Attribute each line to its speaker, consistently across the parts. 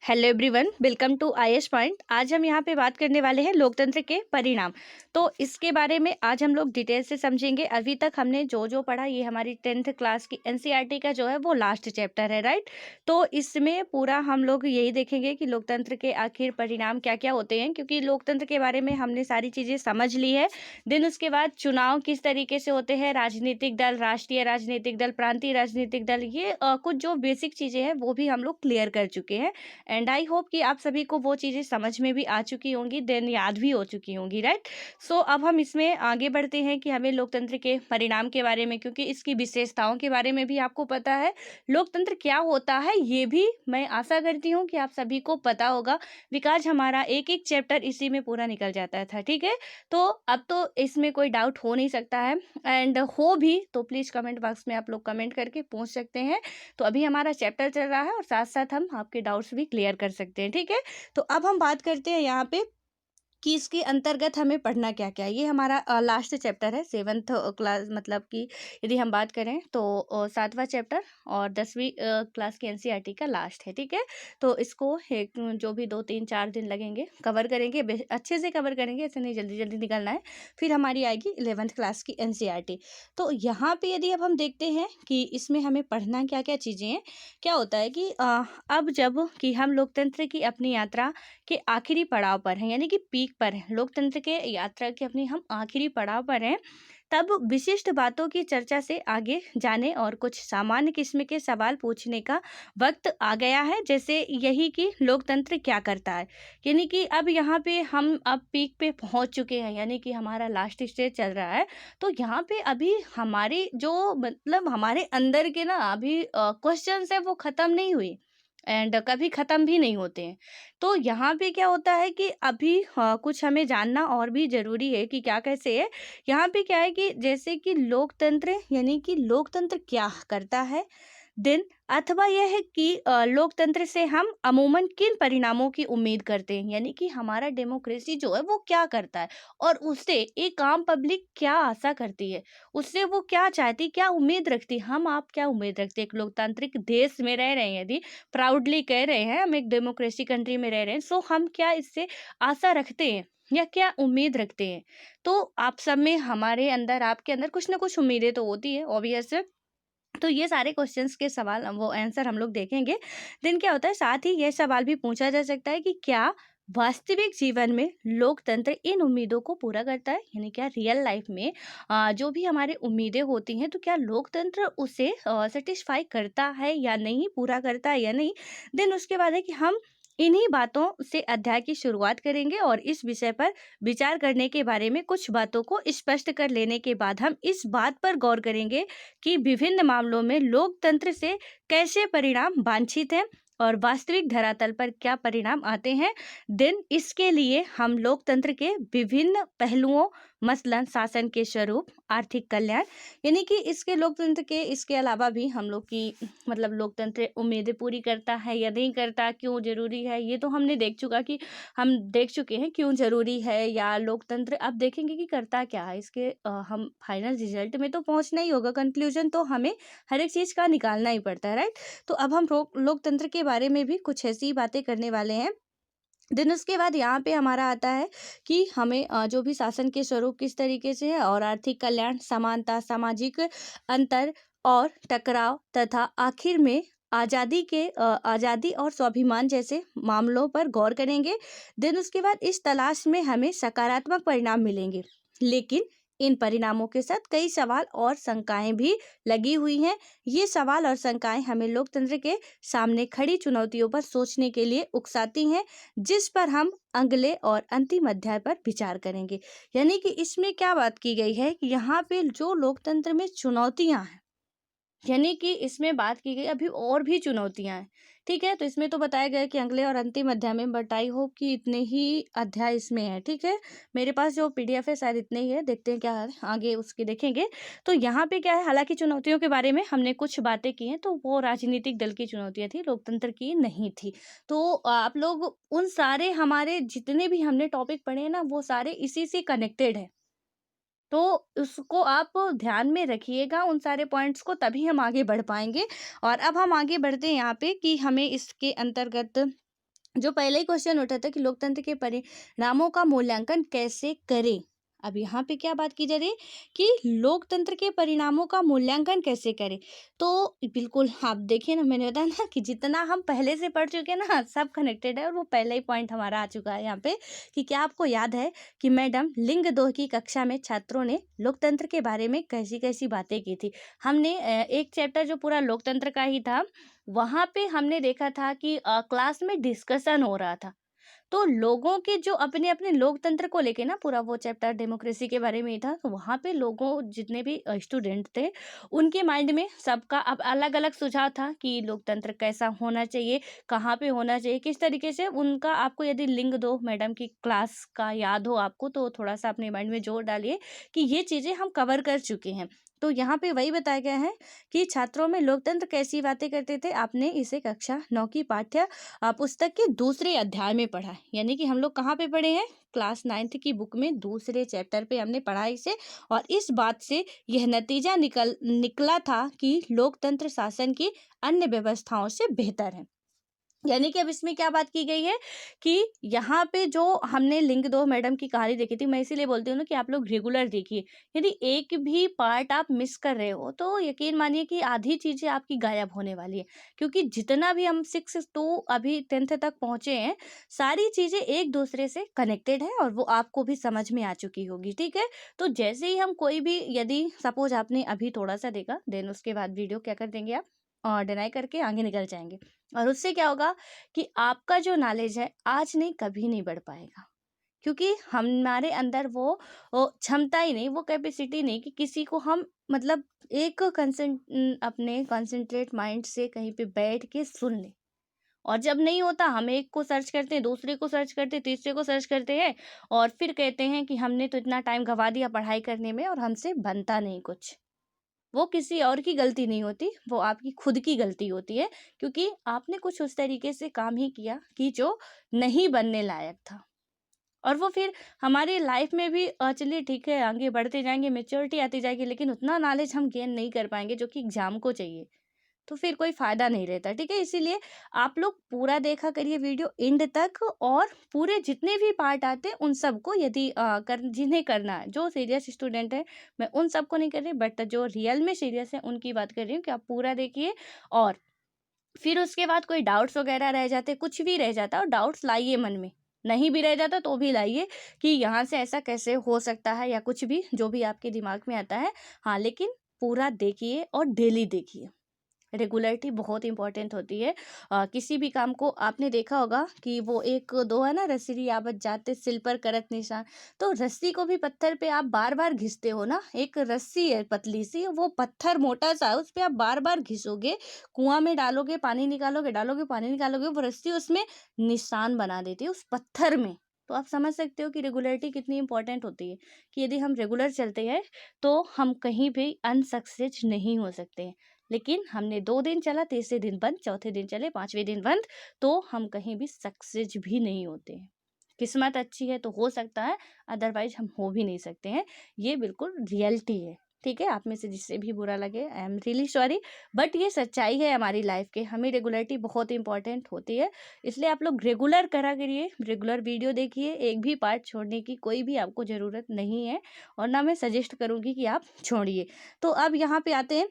Speaker 1: Hello everyone, welcome to IAS point. आज हम यहाँ पे बात करने वाले हैं लोकतंत्र के परिणाम। तो इसके बारे में आज हम लोग डिटेल से समझेंगे। अभी तक हमने जो जो पढ़ा, ये हमारी 10th क्लास की एनसीईआरटी का जो है वो लास्ट चैप्टर है, राइट। तो इसमें पूरा हम लोग यही देखेंगे कि लोकतंत्र के आखिर परिणाम क्या क्या होते हैं, क्योंकि लोकतंत्र के बारे में हमने सारी चीज़ें समझ ली है। देन उसके बाद चुनाव किस तरीके से होते हैं, राजनीतिक दल, राष्ट्रीय राजनीतिक दल, प्रांतीय राजनीतिक दल, ये कुछ जो बेसिक चीज़ें हैं वो भी हम लोग क्लियर कर चुके हैं। एंड आई होप कि आप सभी को वो चीज़ें समझ में भी आ चुकी होंगी, देन याद भी हो चुकी होंगी, राइट। सो अब हम इसमें आगे बढ़ते हैं कि हमें लोकतंत्र के परिणाम के बारे में, क्योंकि इसकी विशेषताओं के बारे में भी आपको पता है, लोकतंत्र क्या होता है ये भी मैं आशा करती हूँ कि आप सभी को पता होगा, बिकॉज हमारा एक एक चैप्टर इसी में पूरा निकल जाता था, ठीक है। तो अब तो इसमें कोई डाउट हो नहीं सकता है, एंड हो भी तो प्लीज़ कमेंट बॉक्स में आप लोग कमेंट करके पूछ सकते हैं। तो अभी हमारा चैप्टर चल रहा है और साथ साथ हम आपके डाउट्स भी क्लियर कर सकते हैं, ठीक है। तो अब हम बात करते हैं यहाँ पे कि इसके अंतर्गत हमें पढ़ना क्या क्या है। ये हमारा लास्ट चैप्टर है 7th क्लास, मतलब कि यदि हम बात करें तो 7वां चैप्टर और 10वीं क्लास की एनसीईआरटी का लास्ट है, ठीक है। तो इसको एक जो भी 2 3 4 दिन लगेंगे कवर करेंगे, अच्छे से कवर करेंगे, ऐसे नहीं जल्दी जल्दी निकलना है। फिर हमारी आएगी 11th क्लास की एनसीईआरटी। तो यहाँ पे यदि अब हम देखते हैं कि इसमें हमें पढ़ना क्या क्या चीज़ें हैं, क्या होता है कि अब जब कि हम लोकतंत्र की अपनी यात्रा के आखिरी पड़ाव पर हैं, यानी कि पीक पर हैं, लोकतंत्र के यात्रा के अपनी हम आखिरी पड़ाव पर हैं, तब विशिष्ट बातों की चर्चा से आगे जाने और कुछ सामान्य किस्म के सवाल पूछने का वक्त आ गया है। जैसे यही कि लोकतंत्र क्या करता है, यानी कि अब यहाँ पे हम अब पीक पे पहुंच चुके हैं, यानी कि हमारा लास्ट स्टेज चल रहा है। तो यहाँ पे अभी हमारी जो मतलब हमारे अंदर के ना अभी क्वेश्चंस है वो ख़त्म नहीं हुए, एंड कभी ख़त्म भी नहीं होते हैं। तो यहाँ पे क्या होता है कि अभी कुछ हमें जानना और भी ज़रूरी है कि क्या कैसे है। यहाँ पे क्या है कि जैसे कि लोकतंत्र, यानी कि लोकतंत्र क्या करता है, देन अथवा यह है कि लोकतंत्र से हम अमूमन किन परिणामों की उम्मीद करते हैं, यानी कि हमारा डेमोक्रेसी जो है वो क्या करता है और उससे एक आम पब्लिक क्या आशा करती है, उससे वो क्या चाहती, क्या उम्मीद रखती, हम आप क्या उम्मीद रखते हैं। एक लोकतांत्रिक देश में रह रहे हैं, यदि प्राउडली कह रहे हैं हम एक डेमोक्रेसी कंट्री में रह रहे हैं, सो हम क्या इससे आशा रखते हैं या क्या उम्मीद रखते हैं। तो आप सब में, हमारे अंदर, आपके अंदर कुछ ना कुछ उम्मीदें तो होती है, ऑब्वियस है। तो ये सारे क्वेश्चंस के सवाल वो आंसर हम लोग देखेंगे। देन क्या होता है, साथ ही यह सवाल भी पूछा जा सकता है कि क्या वास्तविक जीवन में लोकतंत्र इन उम्मीदों को पूरा करता है, यानी क्या रियल लाइफ में जो भी हमारी उम्मीदें होती हैं, तो क्या लोकतंत्र उसे सेटिस्फाई करता है या नहीं, पूरा करता है या नहीं। देन उसके बाद है कि हम इन्हीं बातों से अध्याय की शुरुआत करेंगे और इस विषय पर विचार करने के बारे में कुछ बातों को स्पष्ट कर लेने के बाद हम इस बात पर गौर करेंगे कि विभिन्न मामलों में लोकतंत्र से कैसे परिणाम वांछित हैं और वास्तविक धरातल पर क्या परिणाम आते हैं। दिन इसके लिए हम लोकतंत्र के विभिन्न पहलुओं, मसलन शासन के स्वरूप, आर्थिक कल्याण, यानी कि इसके लोकतंत्र के इसके अलावा भी हम लोग की मतलब लोकतंत्र उम्मीदें पूरी करता है या नहीं करता, क्यों जरूरी है, ये तो हमने देख चुका कि हम देख चुके हैं क्यों जरूरी है, या लोकतंत्र अब देखेंगे कि करता क्या है। इसके हम फाइनल रिजल्ट में तो पहुंचना ही होगा, कंक्लूजन तो हमें हर एक चीज़ का निकालना ही पड़ता है, राइट। तो अब हम लोकतंत्र के बारे में भी कुछ ऐसी ही बातें करने वाले हैं। देन उसके बाद यहाँ पे हमारा आता है कि हमें जो भी शासन के स्वरूप किस तरीके से है और आर्थिक कल्याण, समानता, सामाजिक अंतर और टकराव, तथा आखिर में आज़ादी और स्वाभिमान जैसे मामलों पर गौर करेंगे। देन उसके बाद इस तलाश में हमें सकारात्मक परिणाम मिलेंगे, लेकिन इन परिणामों के साथ कई सवाल और शंकाएं भी लगी हुई हैं। ये सवाल और शंकाएं हमें लोकतंत्र के सामने खड़ी चुनौतियों पर सोचने के लिए उकसाती हैं, जिस पर हम अगले और अंतिम अध्याय पर विचार करेंगे। यानी कि इसमें क्या बात की गई है कि यहाँ पे जो लोकतंत्र में चुनौतियां हैं, यानी कि इसमें बात की गई अभी और भी चुनौतियां हैं, ठीक है। तो इसमें तो बताया गया कि अगले और अंतिम अध्याय में, बट आई होप कि इतने ही अध्याय इसमें है, ठीक है। मेरे पास जो पीडीएफ है शायद इतने ही है, देखते हैं क्या है आगे उसके देखेंगे। तो यहाँ पे क्या है, हालांकि चुनौतियों के बारे में हमने कुछ बातें की हैं, तो वो राजनीतिक दल की चुनौतियां थी, लोकतंत्र की नहीं थी। तो आप लोग उन सारे हमारे जितने भी हमने टॉपिक पढ़े हैं ना, वो सारे इसी से कनेक्टेड है। तो उसको आप ध्यान में रखिएगा, उन सारे पॉइंट्स को, तभी हम आगे बढ़ पाएंगे। और अब हम आगे बढ़ते हैं यहाँ पे कि हमें इसके अंतर्गत जो पहले ही क्वेश्चन उठा था कि लोकतंत्र के परिणामों का मूल्यांकन कैसे करें। अब यहाँ पे क्या बात की जा रही है कि लोकतंत्र के परिणामों का मूल्यांकन कैसे करें। तो बिल्कुल आप देखिए ना, मैंने बताया ना कि जितना हम पहले से पढ़ चुके हैं ना, सब कनेक्टेड है। और वो पहला ही पॉइंट हमारा आ चुका है यहाँ पे कि क्या आपको याद है कि मैडम लिंग 2 की कक्षा में छात्रों ने लोकतंत्र के बारे में कैसी कैसी बातें की थी। हमने एक चैप्टर जो पूरा लोकतंत्र का ही था, वहाँ पे हमने देखा था कि क्लास में डिस्कशन हो रहा था। तो लोगों के जो अपने अपने लोकतंत्र को लेके ना, पूरा वो चैप्टर डेमोक्रेसी के बारे में ही था। तो वहाँ पे लोगों, जितने भी स्टूडेंट थे, उनके माइंड में सबका अब अलग अलग सुझाव था कि लोकतंत्र कैसा होना चाहिए, कहाँ पे होना चाहिए, किस तरीके से उनका। आपको यदि लिंग 2 मैडम की क्लास का याद हो आपको, तो थोड़ा सा अपने माइंड में जोर डालिए कि ये चीज़ें हम कवर कर चुके हैं। तो यहाँ पे वही बताया गया है कि छात्रों में लोकतंत्र कैसी बातें करते थे। आपने इसे कक्षा 9 की पाठ्य पुस्तक के दूसरे अध्याय में पढ़ा है। यानी कि हम लोग कहाँ पे पढ़े हैं, क्लास 9th की बुक में दूसरे चैप्टर पे हमने पढ़ा इसे। और इस बात से यह नतीजा निकला था कि लोकतंत्र शासन की अन्य व्यवस्थाओं से बेहतर है। यानी कि अब इसमें क्या बात की गई है कि यहाँ पे जो हमने लिंग 2 मैडम की कहानी देखी थी, मैं इसीलिए बोलती हूँ ना कि आप लोग रेगुलर देखिए। यदि एक भी पार्ट आप मिस कर रहे हो, तो यकीन मानिए कि आधी चीज़ें आपकी गायब होने वाली है। क्योंकि जितना भी हम 6 टू अभी 10th तक पहुँचे हैं, सारी चीज़ें एक दूसरे से कनेक्टेड है और वो आपको भी समझ में आ चुकी होगी, ठीक है? तो जैसे ही हम कोई भी, यदि सपोज आपने अभी थोड़ा-सा देखा, देन उसके बाद वीडियो क्या कर देंगे आप, डिनाई करके आगे निकल जाएँगे। और उससे क्या होगा कि आपका जो नॉलेज है आज नहीं कभी नहीं बढ़ पाएगा। क्योंकि हमारे अंदर वो क्षमता ही नहीं, वो कैपेसिटी नहीं कि किसी को हम मतलब एक अपने कंसंट्रेट माइंड से कहीं पे बैठ के सुन लें। और जब नहीं होता, हम एक को सर्च करते हैं, दूसरे को सर्च करते हैं, तीसरे को सर्च करते हैं और फिर कहते हैं कि हमने तो इतना टाइम गवा दिया पढ़ाई करने में और हमसे बनता नहीं कुछ। वो किसी और की गलती नहीं होती, वो आपकी खुद की गलती होती है। क्योंकि आपने कुछ उस तरीके से काम ही किया कि जो नहीं बनने लायक था। और वो फिर हमारी लाइफ में भी चलिए ठीक है, आगे बढ़ते जाएंगे, मेच्योरिटी आती जाएगी, लेकिन उतना नॉलेज हम गेन नहीं कर पाएंगे जो कि एग्जाम को चाहिए। तो फिर कोई फ़ायदा नहीं रहता, ठीक है? इसीलिए आप लोग पूरा देखा करिए वीडियो एंड तक। और पूरे जितने भी पार्ट आते हैं उन सबको, यदि जिन्हें करना है, जो सीरियस स्टूडेंट है, मैं उन सबको नहीं कर रही, बट जो रियल में सीरियस है उनकी बात कर रही हूँ कि आप पूरा देखिए। और फिर उसके बाद कोई डाउट्स वगैरह रह जाते, कुछ भी रह जाता, और डाउट्स लाइए मन में। नहीं भी रह जाता तो भी लाइए कि यहाँ से ऐसा कैसे हो सकता है, या कुछ भी जो भी आपके दिमाग में आता है। हाँ, लेकिन पूरा देखिए और डेली देखिए। रेगुलरिटी बहुत इंपॉर्टेंट होती है। किसी भी काम को आपने देखा होगा कि वो एक दो है ना, रसीली आबत जाते सिल पर करत निशान। तो रस्सी को भी पत्थर पे आप बार बार घिसते हो ना, एक रस्सी है पतली सी, वो पत्थर मोटा सा है, उस पे आप बार बार घिसोगे, कुआं में डालोगे, पानी निकालोगे, डालोगे, पानी निकालोगे, वो रस्सी उसमें निशान बना देती है उस पत्थर में। तो आप समझ सकते हो कि रेगुलरिटी कितनी इंपॉर्टेंट होती है। कि यदि हम रेगुलर चलते हैं तो हम कहीं भी अनसक्सेस नहीं हो सकते हैं। लेकिन हमने 2 दिन चला, तीसरे दिन बंद, चौथे दिन चले, 5वें दिन बंद, तो हम कहीं भी सक्सेस भी नहीं होते हैं। किस्मत अच्छी है तो हो सकता है, अदरवाइज़ हम हो भी नहीं सकते हैं। ये बिल्कुल रियलिटी है, ठीक है? आप में से जिससे भी बुरा लगे, I am really sorry, but ये सच्चाई है हमारी लाइफ़ की। हमें रेगुलरिटी बहुत इंपॉर्टेंट होती है, इसलिए आप लोग रेगुलर करा करिए, रेगुलर वीडियो देखिए, एक भी पार्ट छोड़ने की कोई भी आपको ज़रूरत नहीं है और ना मैं सजेस्ट करूँगी कि आप छोड़िए। तो अब यहाँ पे आते हैं,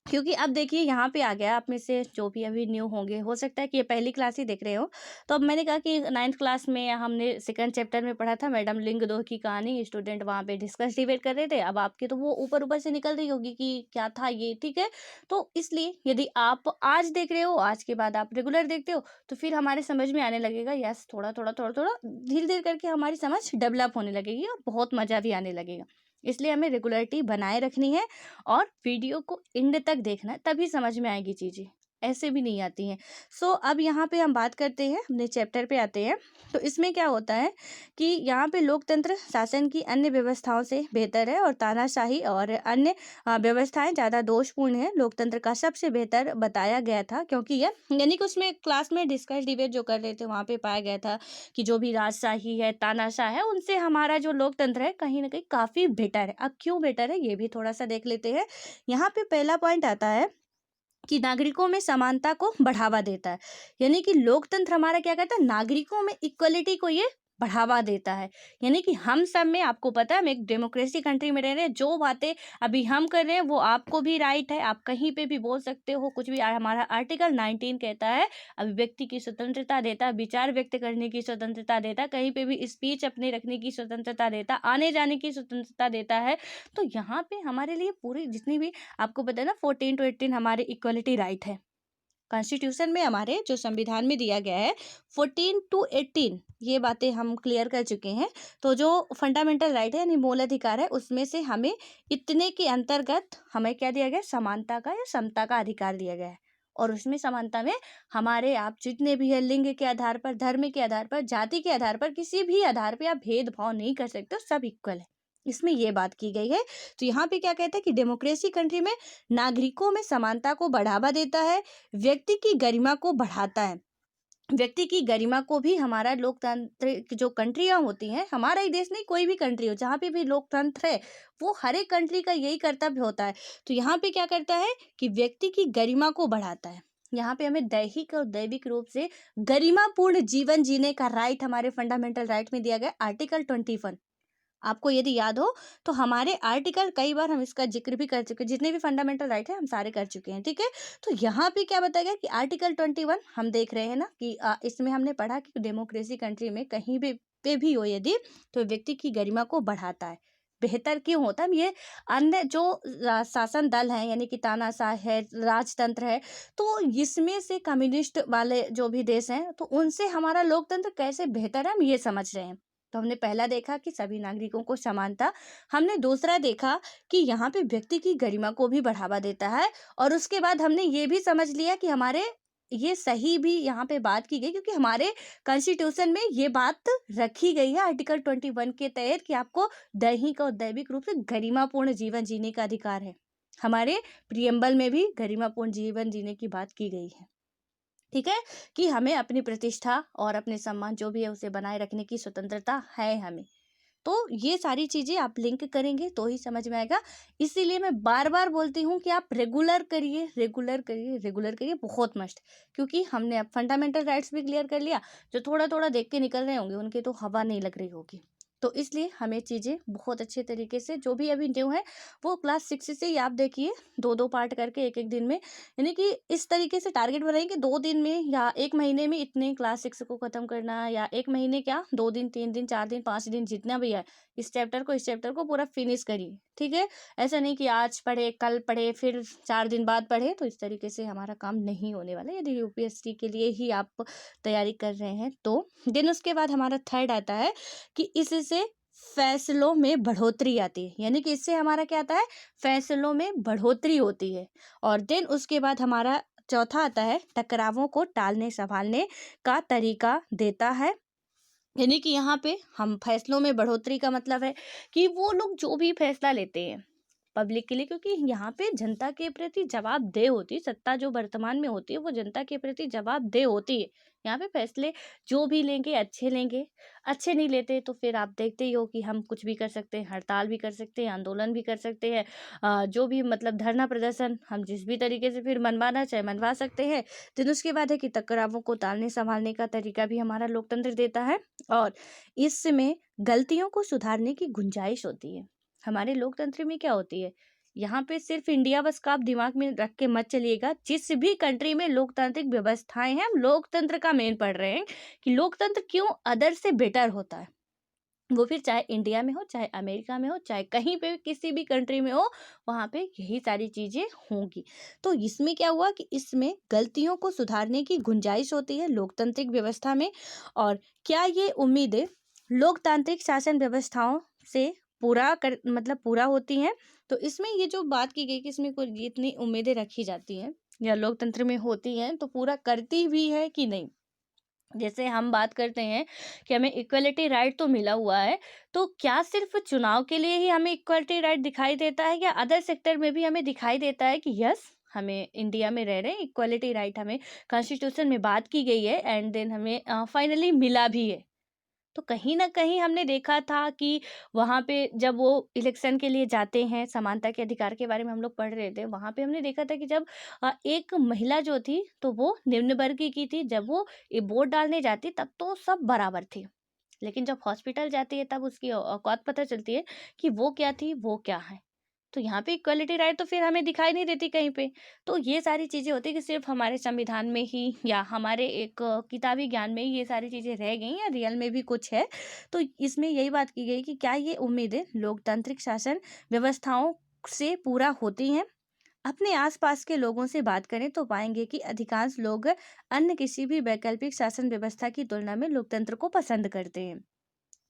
Speaker 1: क्योंकि अब देखिए यहाँ पे आ गया, आप में से जो भी अभी न्यू होंगे, हो सकता है कि ये पहली क्लास ही देख रहे हो। तो अब मैंने कहा कि 9th क्लास में हमने सेकंड चैप्टर में पढ़ा था मैडम लिंग 2 की कहानी, स्टूडेंट वहाँ पे डिस्कस डिबेट कर रहे थे। अब आपकी तो वो ऊपर ऊपर से निकल रही होगी कि क्या था ये, ठीक है? तो इसलिए यदि आप आज देख रहे हो, आज के बाद आप रेगुलर देखते हो, तो फिर हमारे समझ में आने लगेगा। यस, थोड़ा थोड़ा थोड़ा थोड़ा धीरे धीरे करके हमारी समझ डेवलप होने लगेगी और बहुत मज़ा भी आने लगेगा। इसलिए हमें रेगुलरिटी बनाए रखनी है और वीडियो को एंड तक देखना है, तभी समझ में आएगी चीज़ें, ऐसे भी नहीं आती हैं। सो अब यहाँ पे हम बात करते हैं, अपने चैप्टर पे आते हैं। तो इसमें क्या होता है कि यहाँ पे लोकतंत्र शासन की अन्य व्यवस्थाओं से बेहतर है और तानाशाही और अन्य व्यवस्थाएं ज़्यादा दोषपूर्ण है। लोकतंत्र का सबसे बेहतर बताया गया था, क्योंकि यह, यानी कि उसमें क्लास में डिस्कस डिबेट जो कर रहे थे वहाँ पे पाया गया था कि जो भी राजशाही है, तानाशाह है, उनसे हमारा जो लोकतंत्र है कहीं ना कहीं काफ़ी बेटर है। अब क्यों बेटर है ये भी थोड़ा सा देख लेते हैं। यहाँ पे पहला पॉइंट आता है कि नागरिकों में समानता को बढ़ावा देता है। यानी कि लोकतंत्र हमारा क्या करता है, नागरिकों में इक्वलिटी को ये बढ़ावा देता है। यानी कि हम सब में, आपको पता है हम एक डेमोक्रेसी कंट्री में रह रहे हैं, जो बातें अभी हम कर रहे हैं वो आपको भी राइट है, आप कहीं पे भी बोल सकते हो कुछ भी। हमारा आर्टिकल 19 कहता है, अभिव्यक्ति की स्वतंत्रता देता है, विचार व्यक्त करने की स्वतंत्रता देता है, कहीं पे भी स्पीच अपने रखने की स्वतंत्रता देता, आने जाने की स्वतंत्रता देता है। तो यहाँ पे हमारे लिए पूरी जितनी भी, आपको पता है ना, 14 to 18 हमारे इक्वलिटी राइट है। कॉन्स्टिट्यूशन में हमारे जो संविधान में दिया गया है 14 to 18, ये बातें हम क्लियर कर चुके हैं। तो जो फंडामेंटल राइट है यानी मूल अधिकार है, उसमें से हमें इतने के अंतर्गत हमें क्या दिया गया, समानता का या समता का अधिकार दिया गया है। और उसमें समानता में हमारे आप जितने भी है, लिंग के आधार पर, धर्म के आधार पर, जाति के आधार पर, किसी भी आधार पर आप भेदभाव नहीं कर सकते, सब इक्वल है, इसमें ये बात की गई है। तो यहाँ पे क्या कहते हैं कि डेमोक्रेसी कंट्री में नागरिकों में समानता को बढ़ावा देता है, व्यक्ति की गरिमा को बढ़ाता है। व्यक्ति की गरिमा को भी हमारा लोकतांत्रिक जो कंट्रियां होती हैं, हमारा ही देश नहीं, कोई भी कंट्री हो जहाँ पे भी लोकतंत्र है, वो हर एक कंट्री का यही कर्तव्य होता है। तो यहाँ पे क्या करता है कि व्यक्ति की गरिमा को बढ़ाता है। यहाँ पे हमें दैहिक और दैविक रूप से गरिमापूर्ण जीवन जीने का राइट हमारे फंडामेंटल राइट में दिया गया, आर्टिकल 21। आपको यदि याद हो तो हमारे आर्टिकल, कई बार हम इसका जिक्र भी कर चुके हैं, जितने भी फंडामेंटल राइट है हम सारे कर चुके हैं, ठीक है। तो यहाँ पे क्या बताया गया कि आर्टिकल 21 हम देख रहे हैं ना कि इसमें हमने पढ़ा कि डेमोक्रेसी कंट्री में कहीं भी पे भी हो यदि, तो व्यक्ति की गरिमा को बढ़ाता है। बेहतर क्यों होता है, ये अन्य जो शासन दल है यानी कि तानाशाह है, राजतंत्र है, तो इसमें से कम्युनिस्ट वाले जो भी देश हैं, तो उनसे हमारा लोकतंत्र कैसे बेहतर है, हम ये समझ रहे हैं। तो हमने पहला देखा कि सभी नागरिकों को समानता, हमने दूसरा देखा कि यहाँ पे व्यक्ति की गरिमा को भी बढ़ावा देता है, और उसके बाद हमने ये भी समझ लिया कि हमारे ये सही भी यहाँ पे बात की गई, क्योंकि हमारे कॉन्स्टिट्यूशन में ये बात रखी गई है आर्टिकल 21 के तहत कि आपको दैहिक और दैविक रूप से गरिमापूर्ण जीवन जीने का अधिकार है। हमारे प्रियम्बल में भी गरिमापूर्ण जीवन जीने की बात की गई है, ठीक है, कि हमें अपनी प्रतिष्ठा और अपने सम्मान जो भी है उसे बनाए रखने की स्वतंत्रता है हमें। तो ये सारी चीजें आप लिंक करेंगे तो ही समझ में आएगा। इसीलिए मैं बार बार बोलती हूँ कि आप रेगुलर करिए, रेगुलर करिए, रेगुलर करिए, बहुत मस्त। क्योंकि हमने अब फंडामेंटल राइट्स भी क्लियर कर लिया, जो थोड़ा थोड़ा देख के निकल रहे होंगे उनके तो हवा नहीं लग रही होगी। तो इसलिए हमें चीज़ें बहुत अच्छे तरीके से, जो भी अभी न्यू है वो क्लास 6 से ही आप देखिए, 2-2 पार्ट करके एक एक दिन में, यानी कि इस तरीके से टारगेट बनाइए कि 2 दिन में या 1 महीने में इतने क्लास 6 को ख़त्म करना है, या 1 महीने क्या 2 दिन, 3 दिन, 4 दिन, 5 दिन, जितना भी है, इस चैप्टर को पूरा फिनिश करिए, ठीक है। ऐसा नहीं कि आज पढ़े, कल पढ़े, फिर 4 दिन बाद पढ़े, तो इस तरीके से हमारा काम नहीं होने वाला है यदि यूपीएससी के लिए ही आप तैयारी कर रहे हैं तो। देन उसके बाद हमारा थर्ड आता है कि इससे फैसलों में बढ़ोतरी आती है, यानी कि इससे हमारा क्या आता है, फैसलों में बढ़ोतरी होती है। और देन उसके बाद हमारा चौथा आता है, टकरावों को टालने संभालने का तरीका देता है। यानी कि यहाँ पे हम फैसलों में बढ़ोतरी का मतलब है कि वो लोग जो भी फैसला लेते हैं पब्लिक के लिए, क्योंकि यहाँ पे जनता के प्रति जवाबदेह होती है, सत्ता जो वर्तमान में होती है वो जनता के प्रति जवाबदेह होती है। यहाँ पे फैसले जो भी लेंगे, अच्छे नहीं लेते तो फिर आप देखते ही हो कि हम कुछ भी कर सकते हैं, हड़ताल भी कर सकते हैं, आंदोलन भी कर सकते हैं, जो भी मतलब धरना प्रदर्शन हम जिस भी तरीके से फिर मनवाना चाहे मनवा सकते हैं। फिर उसके बाद है कि टकरावों को टालने संभालने का तरीका भी हमारा लोकतंत्र देता है, और इसमें गलतियों को सुधारने की गुंजाइश होती है। हमारे लोकतंत्र में क्या होती है, यहाँ पे सिर्फ इंडिया बस का आप दिमाग में रख के मत चलिएगा, जिस भी कंट्री में लोकतांत्रिक व्यवस्थाएं हैं, हम लोकतंत्र का मेन पढ़ रहे हैं कि लोकतंत्र क्यों अदर से बेटर होता है। वो फिर चाहे इंडिया में हो, चाहे अमेरिका में हो, चाहे कहीं पे किसी भी कंट्री में हो, वहाँ पे यही सारी चीज़ें होंगी। तो इसमें क्या हुआ कि इसमें गलतियों को सुधारने की गुंजाइश होती है लोकतांत्रिक व्यवस्था में। और क्या ये उम्मीदें लोकतांत्रिक शासन व्यवस्थाओं से पूरा होती हैं। तो इसमें ये जो बात की गई कि इसमें कोई इतनी उम्मीदें रखी जाती हैं या लोकतंत्र में होती हैं, तो पूरा करती भी है कि नहीं। जैसे हम बात करते हैं कि हमें इक्वलिटी राइट तो मिला हुआ है, तो क्या सिर्फ चुनाव के लिए ही हमें इक्वलिटी राइट दिखाई देता है, या अदर सेक्टर में भी हमें दिखाई देता है कि यस, हमें इंडिया में रह रहे हैं, इक्वलिटी राइट हमें कॉन्स्टिट्यूशन में बात की गई है, एंड देन हमें फाइनली मिला भी है। तो कहीं न कहीं हमने देखा था कि वहाँ पे जब वो इलेक्शन के लिए जाते हैं, समानता के अधिकार के बारे में हम लोग पढ़ रहे थे, वहाँ पे हमने देखा था कि जब एक महिला जो थी, तो वो निम्न वर्ग की थी, जब वो ये वोट डालने जाती तब तो सब बराबर थे। लेकिन जब हॉस्पिटल जाती है तब उसकी औकात पता चलती है कि वो क्या थी, वो क्या है। तो यहाँ पे इक्वालिटी राइट तो फिर हमें दिखाई नहीं देती कहीं पे। तो ये सारी चीज़ें होती हैं कि सिर्फ़ हमारे संविधान में ही या हमारे एक किताबी ज्ञान में ही ये सारी चीज़ें रह गई या रियल में भी कुछ है। तो इसमें यही बात की गई कि क्या ये उम्मीदें लोकतांत्रिक शासन व्यवस्थाओं से पूरा होती हैं? अपने आसपास के लोगों से बात करें तो पाएंगे कि अधिकांश लोग अन्य किसी भी वैकल्पिक शासन व्यवस्था की तुलना में लोकतंत्र को पसंद करते हैं।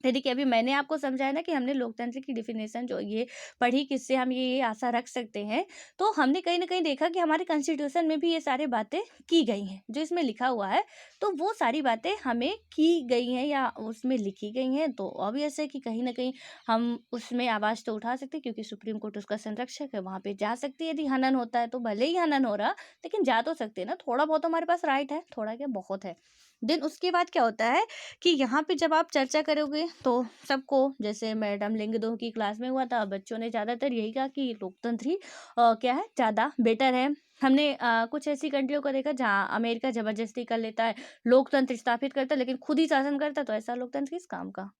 Speaker 1: यदि कि अभी मैंने आपको समझाया ना कि हमने लोकतंत्र की डिफिनेशन जो ये पढ़ी, किससे हम ये आशा रख सकते हैं, तो हमने कहीं ना कहीं देखा कि हमारे कॉन्स्टिट्यूशन में भी ये सारी बातें की गई हैं जो इसमें लिखा हुआ है। तो वो सारी बातें हमें की गई हैं या उसमें लिखी गई हैं, तो ऑब्वियस है कि कहीं ना कहीं हम उसमें आवाज़ तो उठा सकते हैं, क्योंकि सुप्रीम कोर्ट उसका संरक्षक है, वहाँ पे जा सकती है। यदि हनन होता है तो भले ही हनन हो रहा, लेकिन जा तो सकते हैं ना, थोड़ा बहुत तो हमारे पास राइट है, थोड़ा क्या बहुत है। देन उसके बाद क्या होता है कि यहाँ पे जब आप चर्चा करोगे तो सबको, जैसे मैडम लिंगदो की क्लास में हुआ था, बच्चों ने ज़्यादातर यही कहा कि लोकतंत्र ही क्या है, ज़्यादा बेटर है। हमने कुछ ऐसी कंट्रियों को देखा जहाँ अमेरिका ज़बरदस्ती कर लेता है, लोकतंत्र स्थापित करता है, लेकिन खुद ही शासन करता है, तो ऐसा लोकतंत्र किस काम का।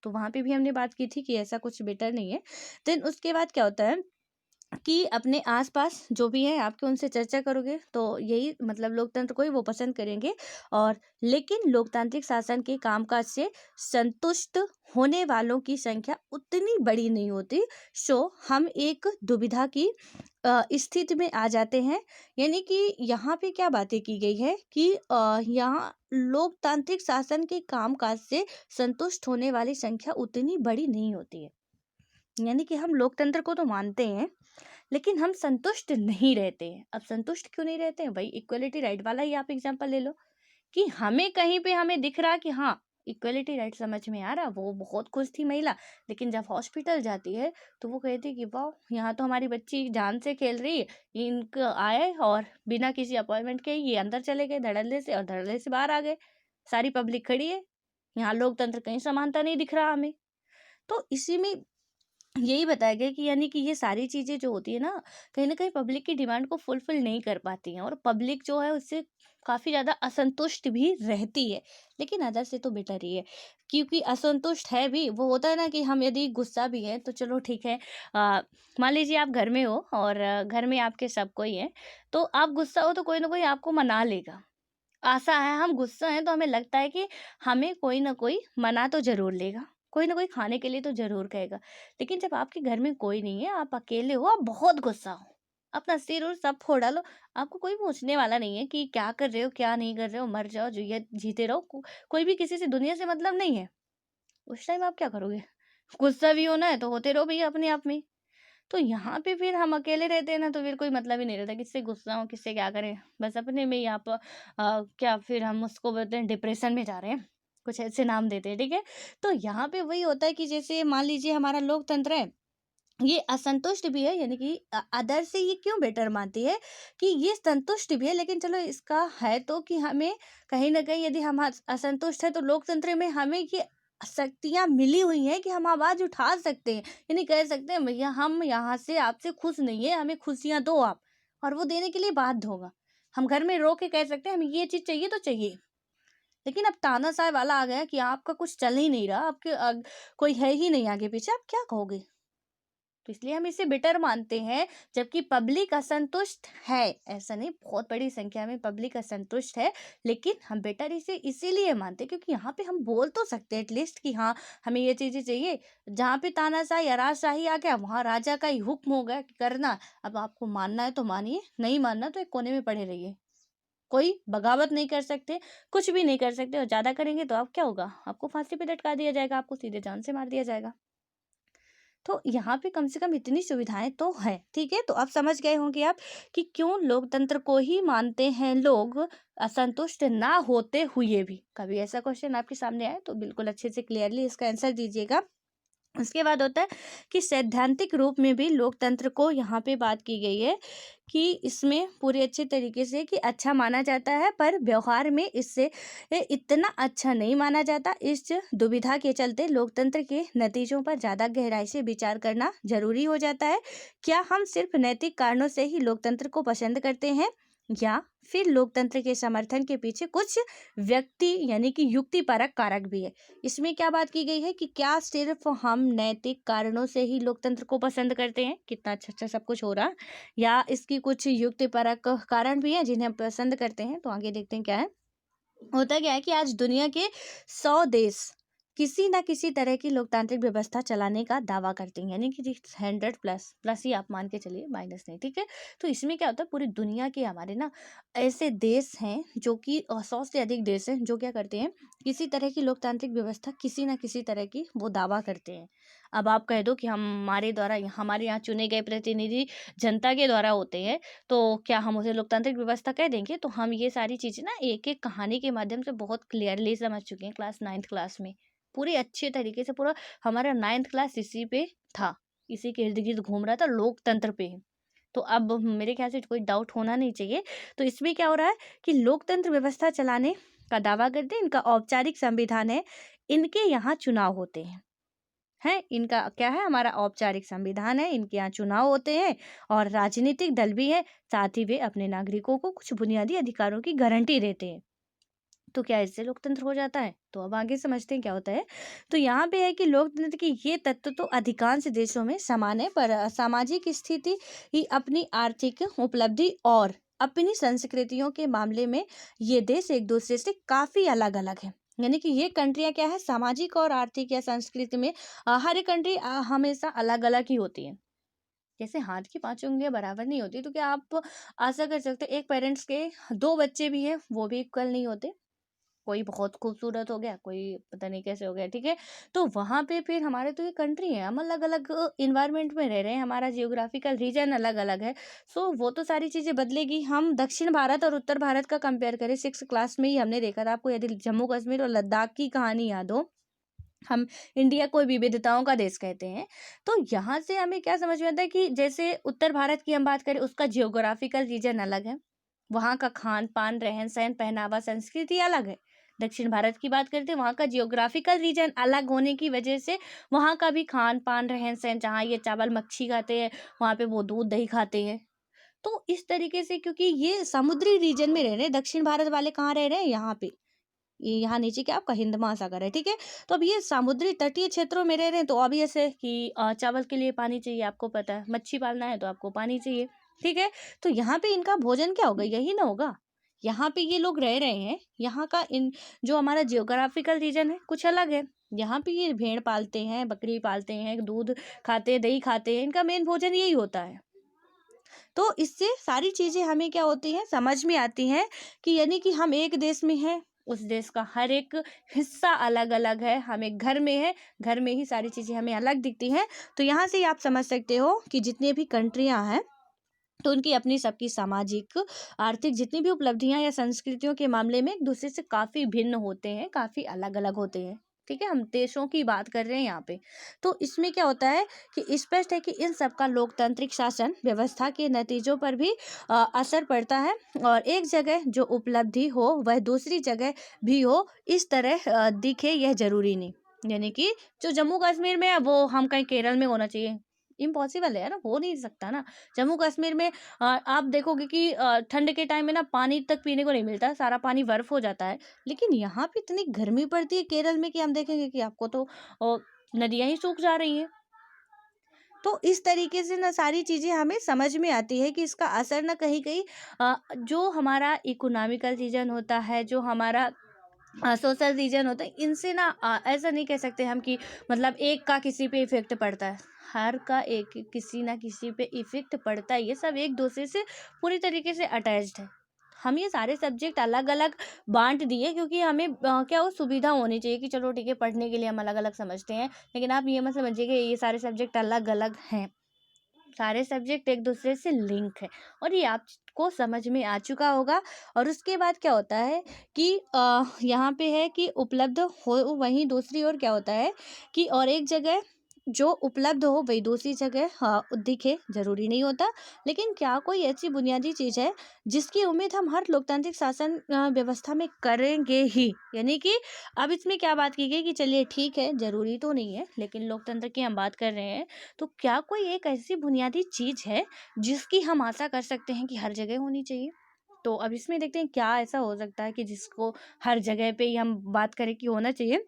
Speaker 1: तो वहाँ पे भी हमने बात की थी कि ऐसा कुछ बेटर नहीं है। देन उसके बाद क्या होता है कि अपने आसपास जो भी है आपके उनसे चर्चा करोगे तो यही मतलब लोकतंत्र को ही वो पसंद करेंगे। और लेकिन लोकतांत्रिक शासन के कामकाज से संतुष्ट होने वालों की संख्या उतनी बड़ी नहीं होती। सो हम एक दुविधा की स्थिति में आ जाते हैं। यानी कि यहाँ पे क्या बातें की गई है कि यहाँ लोकतांत्रिक शासन के कामकाज से संतुष्ट होने वाली संख्या उतनी बड़ी नहीं होती है। यानी कि हम लोकतंत्र को तो मानते हैं, लेकिन हम संतुष्ट नहीं रहते हैं। अब संतुष्ट क्यों नहीं रहते हैं? वही इक्वलिटी राइट वाला ही आप एग्जांपल ले लो कि हमें कहीं पे हमें दिख रहा कि हाँ, इक्वलिटी राइट समझ में आ रहा, वो बहुत खुश थी महिला। लेकिन जब हॉस्पिटल जाती है तो वो कहती है कि वाह, यहाँ तो हमारी बच्ची जान से खेल रही है। इनका आए और बिना किसी अपॉइंटमेंट के ये अंदर चले गए धड़ल्ले से, और धड़ल्ले से बाहर आ गए। सारी पब्लिक खड़ी है। यहाँ लोकतंत्र कहीं समानता नहीं दिख रहा हमें। तो इसी में यही बताया गया कि यानी कि ये सारी चीज़ें जो होती है ना, कहीं न कहीं पब्लिक की डिमांड को फुलफ़िल नहीं कर पाती हैं, और पब्लिक जो है उससे काफ़ी ज़्यादा असंतुष्ट भी रहती है। लेकिन अदर से तो बेटर ही है, क्योंकि असंतुष्ट है भी, वो होता है ना कि हम यदि गुस्सा भी हैं तो चलो ठीक है। मान लीजिए आप घर में हो और घर में आपके सब कोई है, तो आप गुस्सा हो तो कोई न कोई आपको मना लेगा। आशा है, हम गुस्सा हैं तो हमें लगता है कि हमें कोई ना कोई मना तो ज़रूर लेगा, कोई ना कोई खाने के लिए तो ज़रूर कहेगा। लेकिन जब आपके घर में कोई नहीं है, आप अकेले हो, आप बहुत गुस्सा हो, अपना सिर और सब फोड़ डालो, आपको कोई पूछने वाला नहीं है कि क्या कर रहे हो, क्या नहीं कर रहे हो, मर जाओ, जिए जीते रहो, कोई भी किसी से दुनिया से मतलब नहीं है। उस टाइम आप क्या करोगे? गुस्सा भी होना है तो होते रहो भैया अपने आप में। तो यहाँ पे फिर हम अकेले रहते हैं ना, तो फिर कोई मतलब ही नहीं रहता, किससे गुस्सा हो, किससे क्या करें, बस अपने में ही आप क्या फिर हम उसको बोलते हैं डिप्रेशन में जा रहे हैं, कुछ ऐसे नाम देते हैं, ठीक है। तो यहाँ पे वही होता है कि जैसे मान लीजिए हमारा लोकतंत्र है, ये असंतुष्ट भी है, यानी कि अदर से ये क्यों बेटर मानती है कि ये संतुष्ट भी है, लेकिन चलो इसका है तो कि हमें कहीं ना कहीं यदि हम असंतुष्ट है तो लोकतंत्र में हमें ये शक्तियां मिली हुई हैं कि हम आवाज उठा सकते हैं, यानी कह सकते हैं भैया हम यहाँ से आपसे खुश नहीं है, हमें खुशियां दो आप, और वो देने के लिए बाध्य होगा। हम घर में रो के कह सकते हैं हमें ये चीज चाहिए तो चाहिए। लेकिन अब तानाशाह वाला आ गया कि आपका कुछ चल ही नहीं रहा, आपके कोई है ही नहीं आगे पीछे, आप क्या कहोगे? तो इसलिए हम इसे बेटर मानते हैं, जबकि पब्लिक असंतुष्ट है। ऐसा नहीं, बहुत बड़ी संख्या में पब्लिक असंतुष्ट है, लेकिन हम बेटर इसे इसीलिए मानते हैं क्योंकि यहाँ पे हम बोल तो सकते हैं एटलीस्ट कि हाँ, हमें ये चीजें चाहिए। जहाँ पे तानाशाही या राजशाही आ गया, वहाँ राजा का ही हुक्म हो गया कि करना। अब आपको मानना है तो मानिए, नहीं मानना तो एक कोने में पड़े रहिए। कोई बगावत नहीं कर सकते, कुछ भी नहीं कर सकते, और ज्यादा करेंगे तो आप क्या होगा, आपको फांसी पे लटका दिया जाएगा, आपको सीधे जान से मार दिया जाएगा। तो यहाँ पे कम से कम इतनी सुविधाएं तो है, ठीक है। तो अब समझ गए होंगे आप कि क्यों लोकतंत्र को ही मानते हैं लोग, असंतुष्ट ना होते हुए भी। कभी ऐसा क्वेश्चन आपके सामने आए तो बिल्कुल अच्छे से क्लियरली इसका आंसर दीजिएगा। उसके बाद होता है कि सैद्धांतिक रूप में भी लोकतंत्र को यहाँ पे बात की गई है कि इसमें पूरे अच्छे तरीके से कि अच्छा माना जाता है, पर व्यवहार में इससे इतना अच्छा नहीं माना जाता। इस दुविधा के चलते लोकतंत्र के नतीजों पर ज़्यादा गहराई से विचार करना जरूरी हो जाता है। क्या हम सिर्फ नैतिक कारणों से ही लोकतंत्र को पसंद करते हैं, या फिर लोकतंत्र के समर्थन के पीछे कुछ व्यक्ति यानी कि युक्तिपरक कारक भी है। इसमें क्या बात की गई है कि क्या सिर्फ हम नैतिक कारणों से ही लोकतंत्र को पसंद करते हैं, कितना अच्छा अच्छा सब कुछ हो रहा, या इसकी कुछ युक्तिपरक कारण भी है जिन्हें हम पसंद करते हैं। तो आगे देखते हैं क्या है। होता क्या है कि आज दुनिया के 100 देश किसी ना किसी तरह की लोकतांत्रिक व्यवस्था चलाने का दावा करते हैं, यानी कि 100 प्लस प्लस ही आप मान के चलिए, माइनस नहीं, ठीक है। तो इसमें क्या होता है, पूरी दुनिया के हमारे ना ऐसे देश हैं जो कि 100 से अधिक देश हैं जो क्या करते हैं, किसी तरह की लोकतांत्रिक व्यवस्था किसी ना किसी तरह की वो दावा करते हैं। अब आप कह दो कि हमारे द्वारा हमारे यहाँ चुने गए प्रतिनिधि जनता के द्वारा होते हैं, तो क्या हम उसे लोकतांत्रिक व्यवस्था कह देंगे? तो हम ये सारी चीज़ें ना एक-एक कहानी के माध्यम से बहुत क्लियरली समझ चुके हैं क्लास 9th क्लास में। पूरे अच्छे तरीके से पूरा हमारा 9th क्लास इसी पे था, इसी के इर्द-गिर्द घूम रहा था, लोकतंत्र पे ही। तो अब मेरे ख्याल से कोई डाउट होना नहीं चाहिए। तो इसमें क्या हो रहा है कि लोकतंत्र व्यवस्था चलाने का दावा करते हैं, इनका औपचारिक संविधान है, इनके यहाँ चुनाव होते हैं, इनका क्या है, हमारा औपचारिक संविधान है, इनके यहाँ चुनाव होते हैं और राजनीतिक दल भी है, साथ ही वे अपने नागरिकों को कुछ बुनियादी अधिकारों की गारंटी देते हैं। तो क्या इससे लोकतंत्र हो जाता है? तो अब आगे समझते हैं क्या होता है। तो यहाँ पे है कि लोकतंत्र के ये तत्व तो अधिकांश देशों में समान है, पर सामाजिक स्थिति ही अपनी आर्थिक उपलब्धि और अपनी संस्कृतियों के मामले में ये देश एक दूसरे से काफी अलग अलग है। यानी कि ये कंट्रियां क्या है, सामाजिक और आर्थिक या संस्कृति में हर एक कंट्री हमेशा अलग अलग ही होती है। जैसे हाथ की 5 उंगलियां बराबर नहीं होती, तो क्या आप आशा कर सकते हो एक पेरेंट्स के 2 बच्चे भी हैं वो भी इक्वल नहीं होते? कोई बहुत खूबसूरत हो गया, कोई पता नहीं कैसे हो गया, ठीक है। तो वहां पे फिर हमारे तो ये कंट्री है, हम अलग अलग इन्वायरमेंट में रह रहे हैं, हमारा जियोग्राफिकल रीजन अलग अलग है। सो वो तो सारी चीजें बदलेगी। हम दक्षिण भारत और उत्तर भारत का कंपेयर करें, 6th क्लास में ही हमने देखा था, आपको यदि जम्मू कश्मीर और लद्दाख की कहानी याद हो, हम इंडिया को विविधताओं का देश कहते हैं। तो यहाँ से हमें क्या समझ में आता है कि जैसे उत्तर भारत की हम बात करें, उसका जियोग्राफिकल रीजन अलग है, वहाँ का खान पान, रहन सहन, पहनावा, संस्कृति अलग है। दक्षिण भारत की बात करते हैं, वहाँ का जियोग्राफिकल रीजन अलग होने की वजह से वहाँ का भी खान पान, रहन सहन, जहाँ ये चावल मच्छी खाते हैं वहाँ पे वो दूध दही खाते हैं। तो इस तरीके से, क्योंकि ये समुद्री रीजन में रह रहे हैं, दक्षिण भारत वाले कहाँ रह रहे हैं, यहाँ पे, ये यहाँ नीचे क्या आपका हिंद महासागर है, ठीक है। तो अब ये समुद्री तटीय क्षेत्रों में रह रहे हैं, तो ऑब्वियस है कि चावल के लिए पानी चाहिए, आपको पता है, मच्छी पालना है तो आपको पानी चाहिए, ठीक है। तो यहाँ पे इनका भोजन क्या होगा, यही ना होगा। यहाँ पे ये लोग रह रहे हैं, यहाँ का इन जो हमारा जियोग्राफिकल रीजन है कुछ अलग है। यहाँ पे ये भेड़ पालते हैं, बकरी पालते हैं, दूध खाते हैं, दही खाते हैं, इनका मेन भोजन यही होता है। तो इससे सारी चीजें हमें क्या होती हैं, समझ में आती हैं कि यानी कि हम एक देश में हैं, उस देश का हर एक हिस्सा अलग अलग है, हम एक घर में है, घर में ही सारी चीजें हमें अलग दिखती हैं। तो यहाँ से ही आप समझ सकते हो कि जितने भी कंट्रियां हैं, तो उनकी अपनी सबकी सामाजिक आर्थिक जितनी भी उपलब्धियां या संस्कृतियों के मामले में एक दूसरे से काफी भिन्न होते हैं, काफी अलग अलग होते हैं, ठीक है। हम देशों की बात कर रहे हैं यहाँ पे। तो इसमें क्या होता है कि स्पष्ट है कि इन सबका लोकतांत्रिक शासन व्यवस्था के नतीजों पर भी असर पड़ता है, और एक जगह जो उपलब्धि हो वह दूसरी जगह भी हो, इस तरह दिखे, यह जरूरी नहीं। यानी कि जो जम्मू कश्मीर में है वो हम कहीं केरल में होना चाहिए, इम्पॉसिबल है ना, हो नहीं सकता ना। जम्मू कश्मीर में आप देखोगे कि ठंड के टाइम में ना पानी तक पीने को नहीं मिलता, सारा पानी बर्फ हो जाता है। लेकिन यहाँ पे इतनी गर्मी पड़ती है केरल में कि हम देखेंगे कि आपको तो नदियां ही सूख जा रही हैं। तो इस तरीके से ना सारी चीजें हमें समझ में आती है कि इसका असर ना कहीं कहीं जो हमारा इकोनॉमिकल रीजन होता है, जो हमारा सोशल रीजन होता है, इनसे ना ऐसा नहीं कह सकते हम कि मतलब एक का किसी पे इफेक्ट पड़ता है, हर का एक किसी ना किसी पे इफेक्ट पड़ता है। ये सब एक दूसरे से पूरी तरीके से अटैच्ड है। हम ये सारे सब्जेक्ट अलग अलग बांट दिए क्योंकि हमें क्या हो, सुविधा होनी चाहिए कि चलो ठीक है, पढ़ने के लिए हम अलग अलग समझते हैं, लेकिन आप ये मत समझिए कि ये सारे सब्जेक्ट अलग अलग हैं। सारे सब्जेक्ट एक दूसरे से लिंक है, और ये आपको समझ में आ चुका होगा। और उसके बाद क्या होता है कि यहाँ पे है कि उपलब्ध हो, वहीं दूसरी ओर क्या होता है कि और एक जगह जो उपलब्ध हो वही दूसरी जगह दिखे जरूरी नहीं होता, लेकिन क्या कोई ऐसी बुनियादी चीज है जिसकी उम्मीद हम हर लोकतांत्रिक शासन व्यवस्था में करेंगे ही? यानी कि अब इसमें क्या बात की गई कि चलिए ठीक है, जरूरी तो नहीं है, लेकिन लोकतंत्र की हम बात कर रहे हैं, तो क्या कोई एक ऐसी बुनियादी चीज है जिसकी हम आशा कर सकते हैं कि हर जगह होनी चाहिए? तो अब इसमें देखते हैं क्या ऐसा हो सकता है कि जिसको हर जगह पे ही हम बात करें कि होना चाहिए।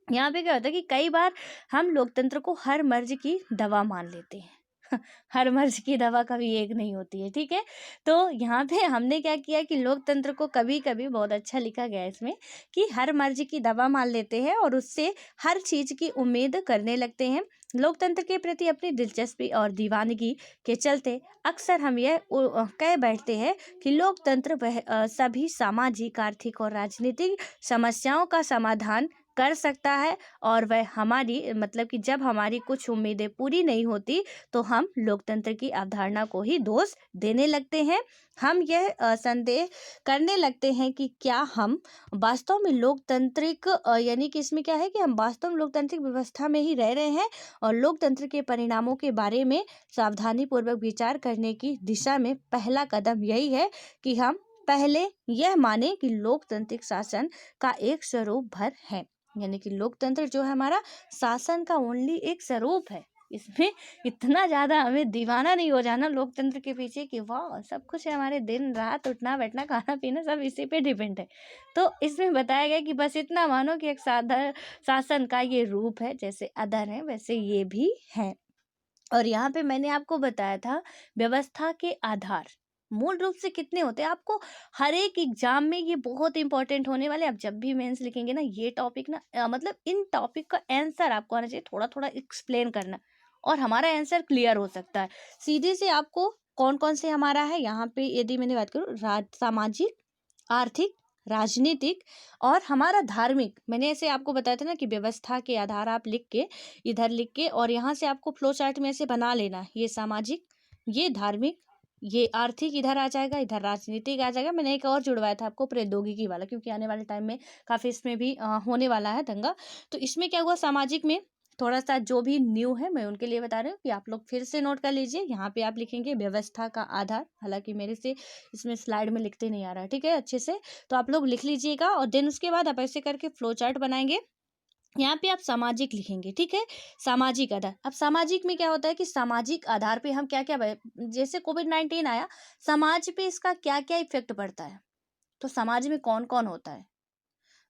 Speaker 1: यहाँ पे क्या होता है कि कई बार हम लोकतंत्र को हर मर्ज की दवा मान लेते हैं। हर मर्ज की दवा कभी एक नहीं होती है, ठीक है। तो यहाँ पे हमने क्या किया कि लोकतंत्र को कभी कभी, बहुत अच्छा लिखा गया है इसमें, कि हर मर्ज की दवा मान लेते हैं और उससे हर चीज की उम्मीद करने लगते हैं। लोकतंत्र के प्रति अपनी दिलचस्पी और दीवानगी के चलते अक्सर हम यह कह बैठते हैं कि लोकतंत्र वह सभी सामाजिक, आर्थिक और राजनीतिक समस्याओं का समाधान कर सकता है, और वह हमारी, मतलब कि जब हमारी कुछ उम्मीदें पूरी नहीं होती तो हम लोकतंत्र की अवधारणा को ही दोष देने लगते हैं। हम यह संदेह करने लगते हैं कि क्या हम वास्तव में लोकतांत्रिक यानी कि इसमें क्या है कि हम वास्तव में लोकतांत्रिक व्यवस्था में ही रह रहे हैं, और लोकतंत्र के परिणामों के बारे में सावधानी पूर्वक विचार करने की दिशा में पहला कदम यही है कि हम पहले यह माने कि लोकतांत्रिक शासन का एक स्वरूप भर है। यानी कि लोकतंत्र जो है हमारा शासन का ओनली एक स्वरूप है। इसमें इतना ज्यादा हमें दीवाना नहीं हो जाना लोकतंत्र के पीछे कि वाह सब कुछ है, हमारे दिन रात उठना बैठना खाना पीना सब इसी पे डिपेंड है। तो इसमें बताया गया कि बस इतना मानो कि एक साधारण शासन का ये रूप है, जैसे अदर है वैसे ये भी है। और यहाँ पे मैंने आपको बताया था व्यवस्था के आधार मूल रूप से कितने होते हैं। आपको हर एक एग्जाम में ये बहुत इंपॉर्टेंट होने वाले, आप जब भी मेंस लिखेंगे ना ये टॉपिक ना, मतलब इन टॉपिक का आंसर आपको आना चाहिए, थोड़ा थोड़ा एक्सप्लेन करना, और हमारा आंसर क्लियर हो सकता है सीधे से। आपको कौन कौन से हमारा है यहाँ पे, यदि मैंने बात करूँ सामाजिक, आर्थिक, राजनीतिक और हमारा धार्मिक, मैंने ऐसे आपको बताया था ना कि व्यवस्था के आधार आप लिख के इधर लिख के, और यहाँ से आपको फ्लो चार्ट में ऐसे बना लेना, ये सामाजिक, ये धार्मिक, ये आर्थिक इधर आ जाएगा, इधर राजनीतिक आ जाएगा। मैंने एक और जुड़वाया था आपको प्रौद्योगिकी वाला, क्योंकि आने वाले टाइम में काफी इसमें भी होने वाला है दंगा। तो इसमें क्या हुआ, सामाजिक में थोड़ा सा जो भी न्यू है मैं उनके लिए बता रही हूँ कि आप लोग फिर से नोट कर लीजिए। यहाँ पे आप लिखेंगे व्यवस्था का आधार, हालांकि मेरे से इसमें स्लाइड में लिखते नहीं आ रहा है, ठीक है, अच्छे से तो आप लोग लिख लीजिएगा। और देन उसके बाद आप ऐसे करके फ्लो चार्ट बनाएंगे। यहाँ पे आप सामाजिक लिखेंगे, ठीक है, सामाजिक आधार। अब सामाजिक में क्या होता है कि सामाजिक आधार पे हम क्या क्या, जैसे कोविड-19 आया, समाज पे इसका क्या क्या इफेक्ट पड़ता है, तो समाज में कौन कौन होता है,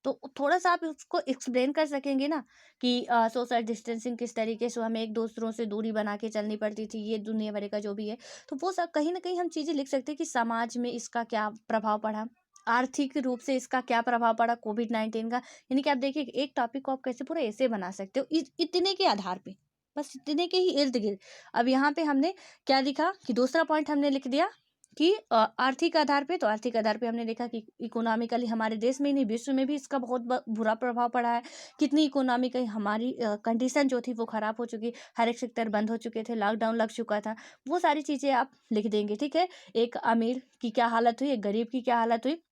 Speaker 1: तो थोड़ा सा आप उसको एक्सप्लेन कर सकेंगे ना कि सोशल डिस्टेंसिंग किस तरीके से हमें एक दूसरों से दूरी बना के चलनी पड़ती थी, ये दुनिया भर का जो भी है, तो वो सब कहीं ना कहीं हम चीज़ें लिख सकते हैं कि समाज में इसका क्या प्रभाव पड़ा, आर्थिक रूप से इसका क्या प्रभाव पड़ा कोविड-19 का। यानी कि आप देखिए एक टॉपिक को आप कैसे पूरा ऐसे बना सकते हो, इतने के आधार पे, बस इतने के ही इर्द गिर्द। अब यहाँ पे हमने क्या लिखा कि दूसरा पॉइंट हमने लिख दिया कि आर्थिक आधार पे, तो आर्थिक आधार पे हमने देखा कि इकोनॉमिकली हमारे देश में ही नहीं विश्व में भी इसका बहुत बुरा प्रभाव पड़ा है। कितनी इकोनॉमिकली हमारी कंडीशन जो थी वो खराब हो चुकी, हर एक सेक्टर बंद हो चुके थे, लॉकडाउन लग चुका था, वो सारी चीज़ें आप लिख देंगे, ठीक है। एक अमीर की क्या हालत हुई, एक गरीब की क्या हालत हुई।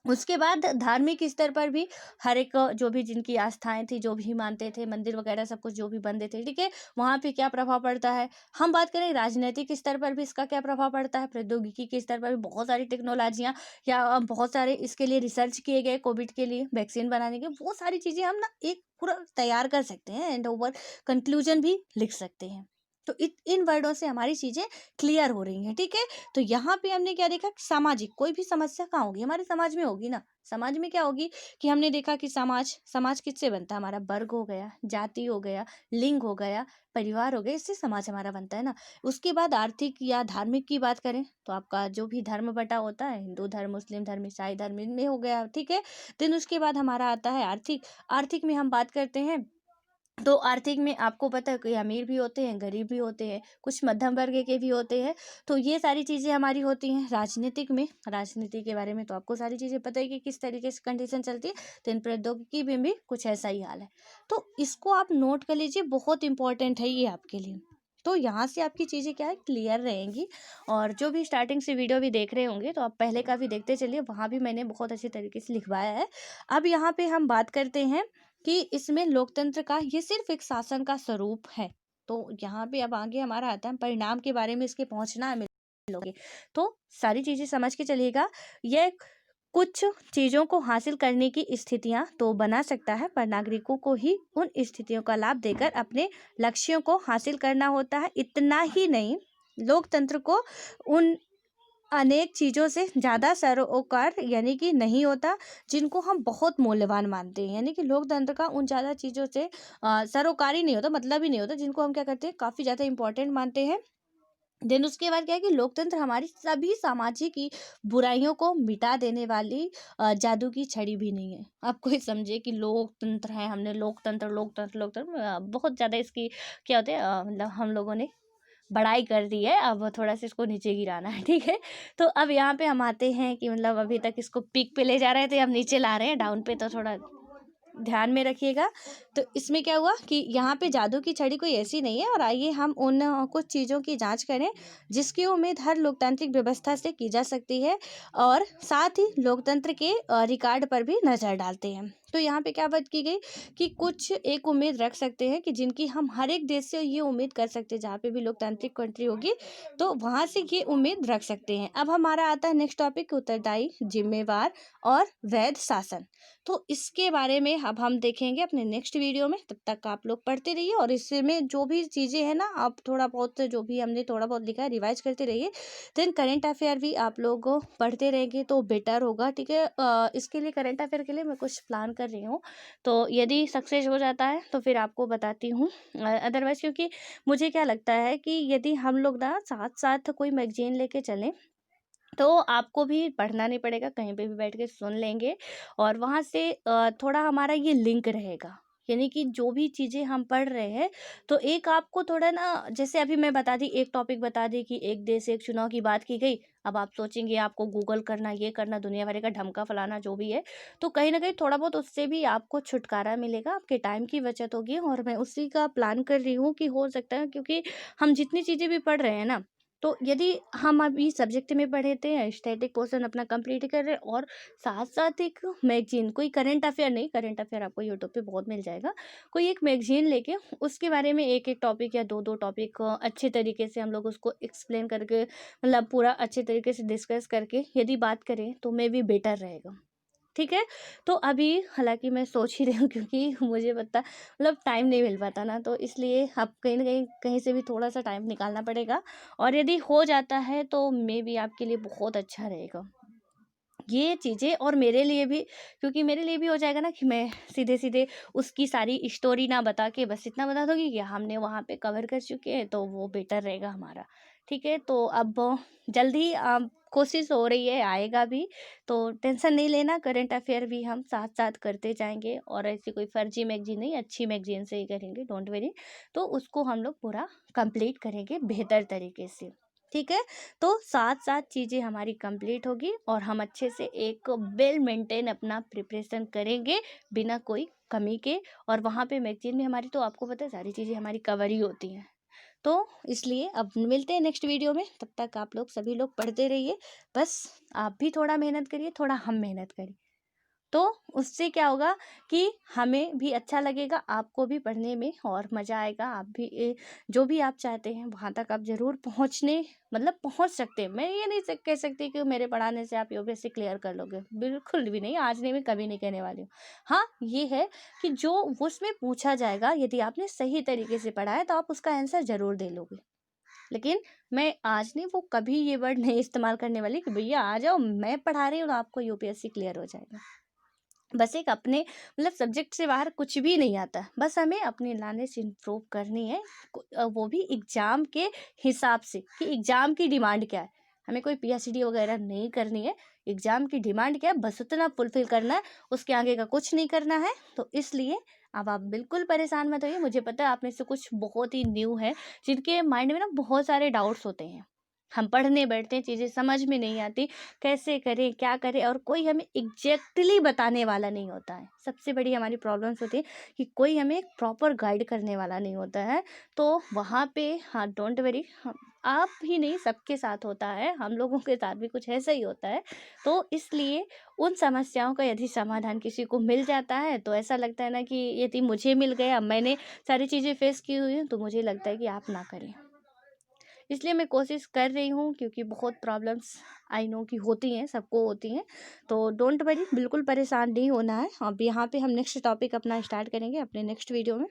Speaker 1: उसके बाद धार्मिक स्तर पर भी हर एक जो भी जिनकी आस्थाएं थी, जो भी मानते थे, मंदिर वगैरह सब कुछ जो भी बंद थे, ठीक है, वहाँ पे क्या प्रभाव पड़ता है। हम बात करें राजनीतिक स्तर पर भी इसका क्या प्रभाव पड़ता है, प्रौद्योगिकी के स्तर पर भी बहुत सारी टेक्नोलॉजियाँ या बहुत सारे इसके लिए रिसर्च किए गए, कोविड के लिए वैक्सीन बनाने के, वो सारी चीज़ें हम ना एक पूरा तैयार कर सकते हैं एंड ओवर कंक्लूजन भी लिख सकते हैं। तो इन वर्डों से हमारी चीज़ें क्लियर हो रही हैं, ठीक है। तो यहाँ पे हमने क्या देखा, सामाजिक कोई भी समस्या कहाँ होगी, हमारे समाज में होगी ना। समाज में क्या होगी कि हमने देखा कि समाज समाज किससे बनता है, हमारा वर्ग हो गया, जाति हो गया, लिंग हो गया, परिवार हो गया, इससे समाज हमारा बनता है ना। उसके बाद आर्थिक या धार्मिक की बात करें तो आपका जो भी धर्म बटा होता है, हिंदू धर्म, मुस्लिम धर्म, ईसाई धर्म, इनमें हो गया, ठीक है। देन उसके बाद हमारा आता है आर्थिक। आर्थिक में हम बात करते हैं तो आर्थिक में आपको पता है कोई अमीर भी होते हैं, गरीब भी होते हैं, कुछ मध्यम वर्ग के भी होते हैं, तो ये सारी चीज़ें हमारी होती हैं। राजनीतिक में, राजनीति के बारे में तो आपको सारी चीज़ें पता है कि किस तरीके से कंडीशन चलती है। तो इन प्रौद्योगिकी में भी कुछ ऐसा ही हाल है, तो इसको आप नोट कर लीजिए, बहुत इंपॉर्टेंट है ये आपके लिए। तो यहाँ से आपकी चीज़ें क्या है, क्लियर रहेंगी। और जो भी स्टार्टिंग से वीडियो भी देख रहे होंगे तो आप पहले का भी देखते चलिए, वहाँ भी मैंने बहुत अच्छे तरीके से लिखवाया है। अब यहाँ पे हम बात करते हैं कि इसमें लोकतंत्र का ये सिर्फ एक शासन का स्वरूप है। तो यहाँ पे अब आगे हमारा आता है परिणाम के बारे में, इसके पहुंचना है लोगे तो सारी चीजें समझ के चलिएगा। यह कुछ चीजों को हासिल करने की स्थितियां तो बना सकता है, पर नागरिकों को ही उन स्थितियों का लाभ देकर अपने लक्ष्यों को हासिल करना होता है। इतना ही नहीं, लोकतंत्र को उन अनेक चीज़ों से ज़्यादा सरोकार यानी कि नहीं होता जिनको हम बहुत मूल्यवान मानते हैं। यानी कि लोकतंत्र का उन ज़्यादा चीज़ों से सरोकारी नहीं होता, मतलब ही नहीं होता, जिनको हम क्या करते हैं काफ़ी ज़्यादा इंपॉर्टेंट मानते हैं। देन उसके बाद क्या है कि लोकतंत्र हमारी सभी सामाजिक की बुराइयों को मिटा देने वाली जादू की छड़ी भी नहीं है। आप कोई समझे कि लोकतंत्र है, हमने लोकतंत्र लोकतंत्र लोकतंत्र बहुत ज़्यादा इसकी क्या होते हैं मतलब हम लोगों ने बड़ाई कर दी है, अब थोड़ा सा इसको नीचे गिराना है, ठीक है। तो अब यहाँ पे हम आते हैं कि मतलब अभी तक इसको पीक पे ले जा रहे थे, अब नीचे ला रहे हैं डाउन पे, तो थोड़ा ध्यान में रखिएगा। तो इसमें क्या हुआ कि यहाँ पे जादू की छड़ी कोई ऐसी नहीं है, और आइए हम उन कुछ चीज़ों की जांच करें जिसकी उम्मीद हर लोकतांत्रिक व्यवस्था से की जा सकती है, और साथ ही लोकतंत्र के रिकॉर्ड पर भी नज़र डालते हैं। तो यहाँ पे क्या बात की गई कि कुछ एक उम्मीद रख सकते हैं कि जिनकी हम हर एक देश से ये उम्मीद कर सकते हैं, जहाँ पे भी लोकतांत्रिक कंट्री होगी तो वहाँ से ये उम्मीद रख सकते हैं। अब हमारा आता है नेक्स्ट टॉपिक, उत्तरदायी, जिम्मेवार और वैध शासन। तो इसके बारे में अब हम देखेंगे अपने नेक्स्ट वीडियो में। तब तक आप लोग पढ़ते रहिए, और इसमें जो भी चीज़ें हैं ना, आप थोड़ा बहुत जो भी हमने थोड़ा बहुत लिखा है रिवाइज करते रहिए। देन करेंट अफेयर भी आप लोग पढ़ते रहेंगे तो बेटर होगा, ठीक है। इसके लिए करेंट अफेयर के लिए मैं कुछ प्लान कर रही हूँ, तो यदि सक्सेस हो जाता है तो फिर आपको बताती हूँ। अदरवाइज क्योंकि मुझे क्या लगता है कि यदि हम लोग ना साथ साथ कोई मैगजीन लेके चलें तो आपको भी पढ़ना नहीं पड़ेगा, कहीं पे भी बैठ के सुन लेंगे, और वहाँ से थोड़ा हमारा ये लिंक रहेगा। यानी कि जो भी चीज़ें हम पढ़ रहे हैं तो एक आपको थोड़ा ना, जैसे अभी मैं बता दी, एक टॉपिक बता दी कि एक देश एक चुनाव की बात की गई, अब आप सोचेंगे आपको गूगल करना, ये करना, दुनिया भर का ढमका फलाना जो भी है, तो कहीं ना कहीं थोड़ा बहुत उससे भी आपको छुटकारा मिलेगा, आपके टाइम की बचत होगी। और मैं उसी का प्लान कर रही हूँ कि हो सकता है, क्योंकि हम जितनी चीज़ें भी पढ़ रहे हैं ना, तो यदि हम अभी सब्जेक्ट में पढ़े थे, स्टैटिक पोर्शन अपना कंप्लीट कर रहे हैं, और साथ साथ एक मैगजीन, कोई करंट अफेयर नहीं, करंट अफेयर आपको यूट्यूब पे बहुत मिल जाएगा, कोई एक मैगजीन लेके उसके बारे में एक एक टॉपिक या दो दो टॉपिक अच्छे तरीके से हम लोग उसको एक्सप्लेन करके, मतलब पूरा अच्छे तरीके से डिस्कस करके यदि बात करें तो मे भी बेटर रहेगा, ठीक है। तो अभी हालांकि मैं सोच ही रही हूँ, क्योंकि मुझे पता मतलब टाइम नहीं मिल पाता ना, तो इसलिए अब कहीं ना कहीं कहीं से भी थोड़ा सा टाइम निकालना पड़ेगा, और यदि हो जाता है तो मे भी आपके लिए बहुत अच्छा रहेगा ये चीज़ें, और मेरे लिए भी, क्योंकि मेरे लिए भी हो जाएगा ना कि मैं सीधे सीधे उसकी सारी स्टोरी ना बता के बस इतना बता दूंगी कि हमने वहाँ पे कवर कर चुके हैं, तो वो बेटर रहेगा हमारा, ठीक है। तो अब जल्दी कोशिश हो रही है, आएगा भी, तो टेंशन नहीं लेना, करंट अफेयर भी हम साथ साथ करते जाएंगे, और ऐसी कोई फर्जी मैगजीन नहीं, अच्छी मैगजीन से ही करेंगे, डोंट वरी। तो उसको हम लोग पूरा कंप्लीट करेंगे बेहतर तरीके से, ठीक है। तो साथ साथ चीज़ें हमारी कंप्लीट होगी, और हम अच्छे से एक वेल मेंटेन अपना प्रिपरेशन करेंगे बिना कोई कमी के, और वहाँ पे मैगजीन में हमारी तो आपको पता है सारी चीज़ें हमारी कवर ही होती हैं। तो इसलिए अब मिलते हैं नेक्स्ट वीडियो में, तब तक आप लोग सभी लोग पढ़ते रहिए, बस आप भी थोड़ा मेहनत करिए, थोड़ा हम मेहनत करिए, तो उससे क्या होगा कि हमें भी अच्छा लगेगा, आपको भी पढ़ने में और मज़ा आएगा, आप भी जो भी आप चाहते हैं वहाँ तक आप ज़रूर पहुँचने मतलब पहुँच सकते हैं। मैं ये नहीं कह सकती कि मेरे पढ़ाने से आप यूपीएससी क्लियर कर लोगे, बिल्कुल भी नहीं, आज नहीं, मैं कभी नहीं कहने वाली हूँ। हाँ, ये है कि जो उसमें पूछा जाएगा, यदि आपने सही तरीके से पढ़ा है तो आप उसका आंसर ज़रूर दे लोगे। लेकिन मैं आज नहीं, वो कभी ये वर्ड नहीं इस्तेमाल करने वाली कि भैया आ जाओ मैं पढ़ा रही हूँ तो आपको यूपीएससी क्लियर हो जाएगा। बस एक अपने मतलब सब्जेक्ट से बाहर कुछ भी नहीं आता, बस हमें अपनी नॉलेज इम्प्रूव करनी है, वो भी एग्ज़ाम के हिसाब से कि एग्ज़ाम की डिमांड क्या है। हमें कोई पीएचडी वगैरह नहीं करनी है, एग्ज़ाम की डिमांड क्या है बस उतना फुलफिल करना है, उसके आगे का कुछ नहीं करना है। तो इसलिए अब आप बिल्कुल परेशान मत होइए, मुझे पता है आप में से कुछ बहुत ही न्यू है जिनके माइंड में ना बहुत सारे डाउट्स होते हैं। हम पढ़ने बैठते हैं, चीज़ें समझ में नहीं आती, कैसे करें, क्या करें, और कोई हमें एग्जैक्टली बताने वाला नहीं होता है। सबसे बड़ी हमारी प्रॉब्लम्स होती है कि कोई हमें प्रॉपर गाइड करने वाला नहीं होता है। तो वहाँ पे हाँ, डोंट वरी, हम आप ही नहीं, सबके साथ होता है, हम लोगों के साथ भी कुछ ऐसा ही होता है। तो इसलिए उन समस्याओं का यदि समाधान किसी को मिल जाता है तो ऐसा लगता है ना कि यदि मुझे मिल गया, मैंने सारी चीज़ें फेस की हुई हैं, तो मुझे लगता है कि आप ना करें। इसलिए मैं कोशिश कर रही हूँ, क्योंकि बहुत प्रॉब्लम्स आई नो कि होती हैं, सबको होती हैं। तो डोंट वरी, बिल्कुल परेशान नहीं होना है। अब यहाँ पे हम नेक्स्ट टॉपिक अपना स्टार्ट करेंगे अपने नेक्स्ट वीडियो में।